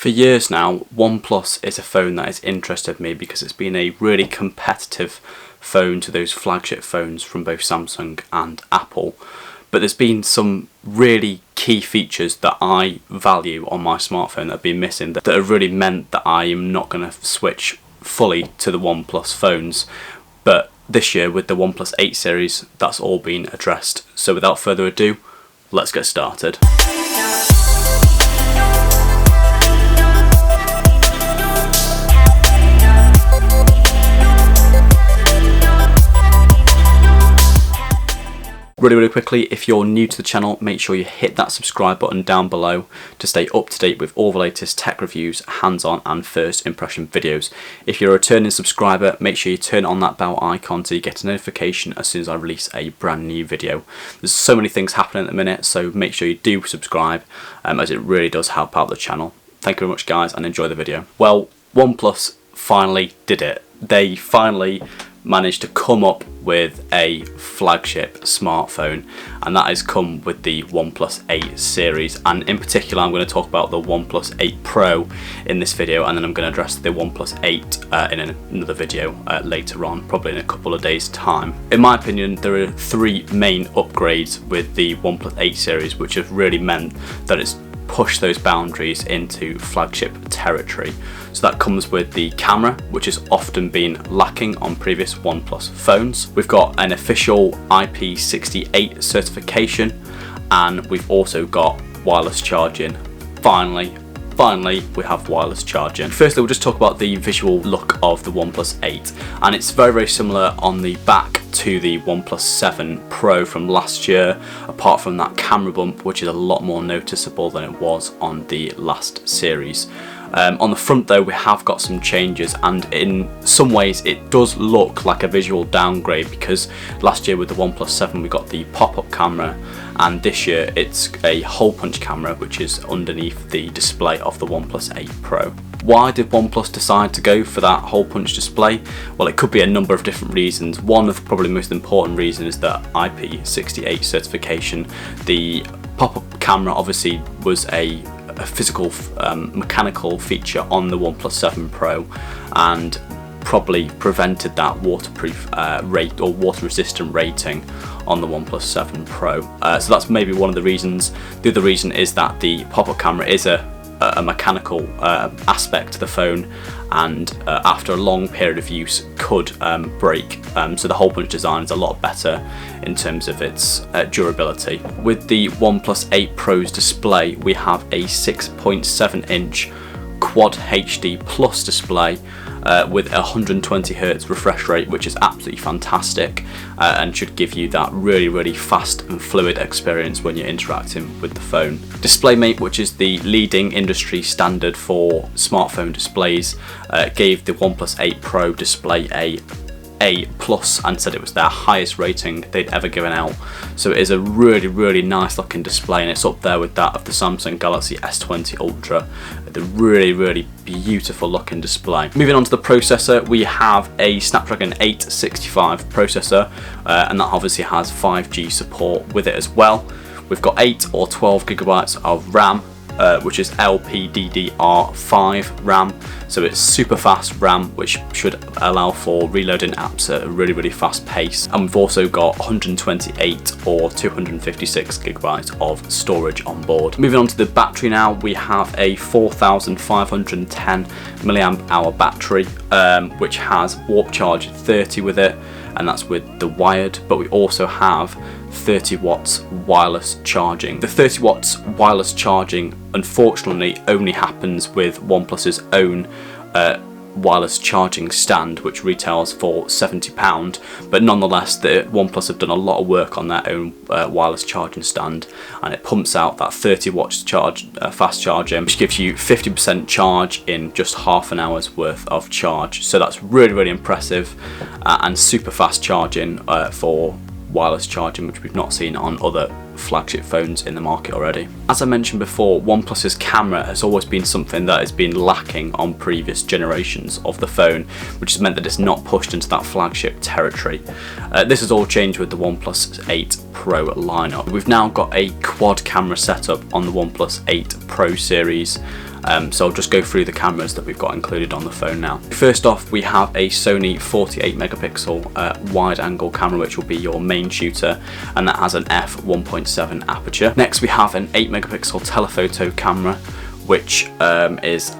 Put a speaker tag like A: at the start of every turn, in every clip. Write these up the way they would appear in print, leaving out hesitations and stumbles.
A: For years now, OnePlus is a phone that has interested me because it's been a really competitive phone to those flagship phones from both Samsung and Apple. But there's been some really key features that I value on my smartphone that have been missing, that have really meant that I am not going to switch fully to the OnePlus phones. But this year with the OnePlus 8 series, that's all been addressed. So without further ado, let's get started. Really quickly, if you're new to the channel, make sure you hit that subscribe button down below to stay up to date with all the latest tech reviews, hands-on and first impression videos. If you're a returning subscriber, make sure you turn on that bell icon so you get a notification as soon as I release a brand new video. There's so many things happening at the minute, so make sure you do subscribe as it really does help out the channel. Thank you very much guys, and enjoy the video. Well, OnePlus finally did it. They finally managed to come up with a flagship smartphone, and that has come with the OnePlus 8 series, and in particular I'm going to talk about the OnePlus 8 Pro in this video, and then I'm going to address the OnePlus 8 in another video later on, probably in a couple of days time. In my opinion, there are three main upgrades with the OnePlus 8 series which have really meant that it's push those boundaries into flagship territory. So that comes with the camera, which has often been lacking on previous OnePlus phones. We've got an official IP68 certification, and we've also got wireless charging. Finally we have wireless charging. Firstly, we'll just talk about the visual look of the OnePlus 8, and it's very similar on the back to the OnePlus 7 Pro from last year, apart from that camera bump, which is a lot more noticeable than it was on the last series. On the front though, we have got some changes, and in some ways it does look like a visual downgrade, because last year with the OnePlus 7 we got the pop-up camera, and this year it's a hole punch camera which is underneath the display of the OnePlus 8 Pro. Why did OnePlus decide to go for that hole punch display? Well, it could be a number of different reasons. One of the probably most important reasons is that IP68 certification. The pop-up camera obviously was a physical mechanical feature on the OnePlus 7 Pro, and probably prevented that waterproof rate or water resistant rating on the OnePlus 7 Pro. So that's maybe one of the reasons. The other reason is that the pop-up camera is a mechanical aspect to the phone, and after a long period of use could break. So the hole punch design is a lot better in terms of its durability. With the OnePlus 8 Pro's display, we have a 6.7 inch Quad HD Plus display with a 120Hz refresh rate, which is absolutely fantastic and should give you that really fast and fluid experience when you're interacting with the phone. DisplayMate, which is the leading industry standard for smartphone displays, gave the OnePlus 8 Pro display A+ and said it was their highest rating they'd ever given out. So it is a really nice looking display, and it's up there with that of the Samsung Galaxy S20 Ultra. The really beautiful looking display. Moving on to the processor, we have a Snapdragon 865 processor, and that obviously has 5G support with it as well. We've got 8 or 12 gigabytes of RAM, which is LPDDR5 RAM, so it's super fast RAM, which should allow for reloading apps at a really fast pace. And we've also got 128 or 256 gigabytes of storage on board. Moving on to the battery now, we have a 4510 milliamp hour battery, which has Warp Charge 30 with it, and that's with the wired, but we also have 30 watts wireless charging. The 30 watts wireless charging unfortunately only happens with OnePlus's own wireless charging stand, which retails for £70, but nonetheless the OnePlus have done a lot of work on their own wireless charging stand, and it pumps out that 30 watts charge fast charging, which gives you 50% charge in just half an hour's worth of charge. So that's really impressive and super fast charging for wireless charging, which we've not seen on other flagship phones in the market already. As I mentioned before, OnePlus's camera has always been something that has been lacking on previous generations of the phone, which has meant that it's not pushed into that flagship territory. This has all changed with the OnePlus 8 Pro lineup. We've now got a quad camera setup on the OnePlus 8 Pro series, So I'll just go through the cameras that we've got included on the phone now. First off, we have a Sony 48 megapixel wide angle camera, which will be your main shooter, and that has an f1.7 aperture. Next we have an 8 megapixel telephoto camera, which is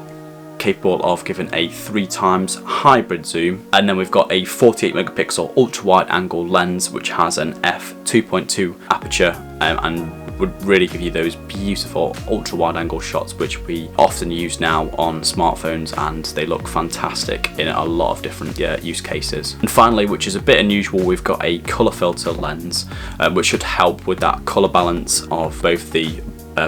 A: capable of giving a 3x hybrid zoom, and then we've got a 48 megapixel ultra wide angle lens, which has an f2.2 aperture and would really give you those beautiful ultra wide angle shots, which we often use now on smartphones, and they look fantastic in a lot of different use cases. And finally, which is a bit unusual, we've got a color filter lens, which should help with that color balance of both the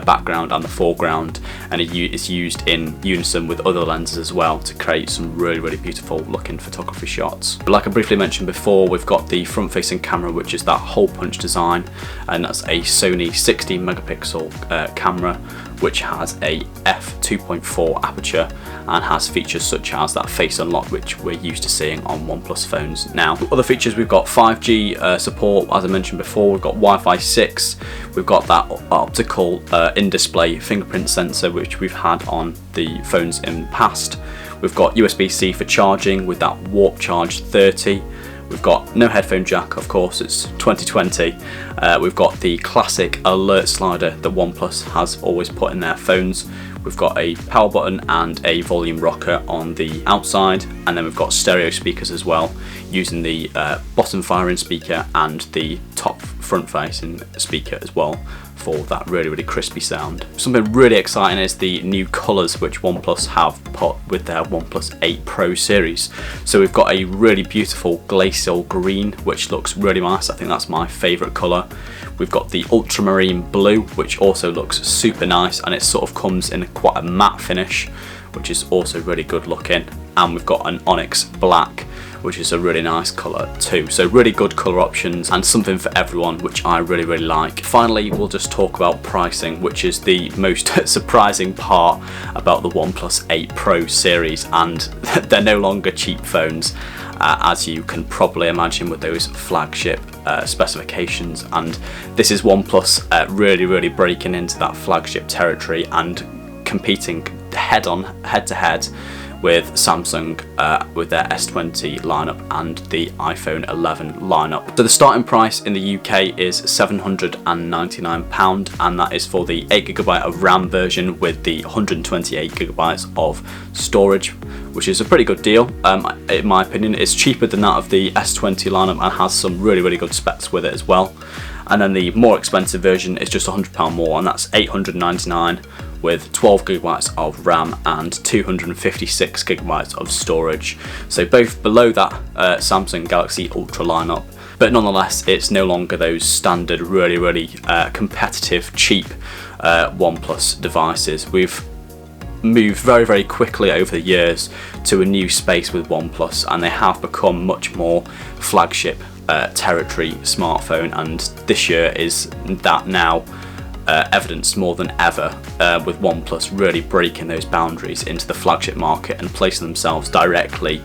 A: background and the foreground, and it's used in unison with other lenses as well to create some really beautiful looking photography shots. But like I briefly mentioned before, we've got the front facing camera, which is that hole punch design, and that's a Sony 16 megapixel camera, which has a f2.4 aperture and has features such as that face unlock, which we're used to seeing on OnePlus phones now. Other features, we've got 5G support, as I mentioned before. We've got Wi-Fi 6, we've got that optical in-display fingerprint sensor, which we've had on the phones in the past. We've got USB-C for charging with that Warp Charge 30. We've got no headphone jack, of course, it's 2020. We've got the classic alert slider that OnePlus has always put in their phones. We've got a power button and a volume rocker on the outside, and then we've got stereo speakers as well, using the bottom firing speaker and the top front facing speaker as well for that really crispy sound. Something really exciting is the new colours which OnePlus have put with their OnePlus 8 Pro series. So we've got a really beautiful glacial green, which looks really nice. I think that's my favourite colour. We've got the ultramarine blue, which also looks super nice, and it sort of comes in quite a matte finish, which is also really good looking. And we've got an onyx black, which is a really nice colour too. So really good colour options and something for everyone, which I really like. Finally, we'll just talk about pricing, which is the most surprising part about the OnePlus 8 Pro series, and they're no longer cheap phones, as you can probably imagine with those flagship specifications. And this is OnePlus really breaking into that flagship territory and competing head to head with Samsung with their S20 lineup and the iPhone 11 lineup. So the starting price in the UK is £799, and that is for the 8GB of RAM version with the 128GB of storage, which is a pretty good deal. In my opinion, it's cheaper than that of the S20 lineup and has some really good specs with it as well. And then the more expensive version is just £100 more, and that's £899 with 12GB of RAM and 256GB of storage. So both below that Samsung Galaxy Ultra lineup, but nonetheless it's no longer those standard really competitive cheap OnePlus devices. We've moved very quickly over the years to a new space with OnePlus, and they have become much more flagship territory smartphone, and this year is that now evidenced more than ever, with OnePlus really breaking those boundaries into the flagship market and placing themselves directly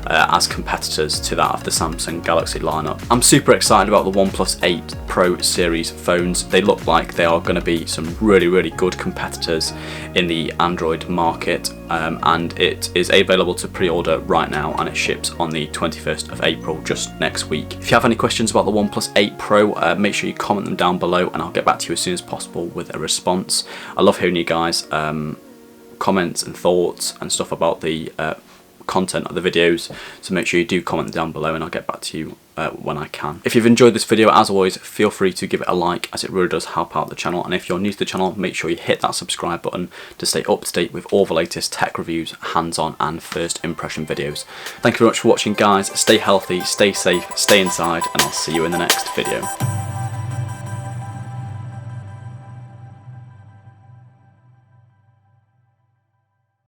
A: as competitors to that of the Samsung Galaxy lineup. I'm super excited about the OnePlus 8 Pro series phones. They look like they are going to be some really good competitors in the Android market, and it is available to pre-order right now, and it ships on the 21st of April, just next week. If you have any questions about the OnePlus 8 Pro, make sure you comment them down below and I'll get back to you as soon as possible with a response. I love hearing you guys comments and thoughts and stuff about the content of the videos, so make sure you do comment down below and I'll get back to you when I can. If you've enjoyed this video, as always, feel free to give it a like, as it really does help out the channel, and if you're new to the channel, make sure you hit that subscribe button to stay up to date with all the latest tech reviews, hands-on and first impression videos. Thank you very much for watching, guys. Stay healthy, stay safe, stay inside, and I'll see you in the next video.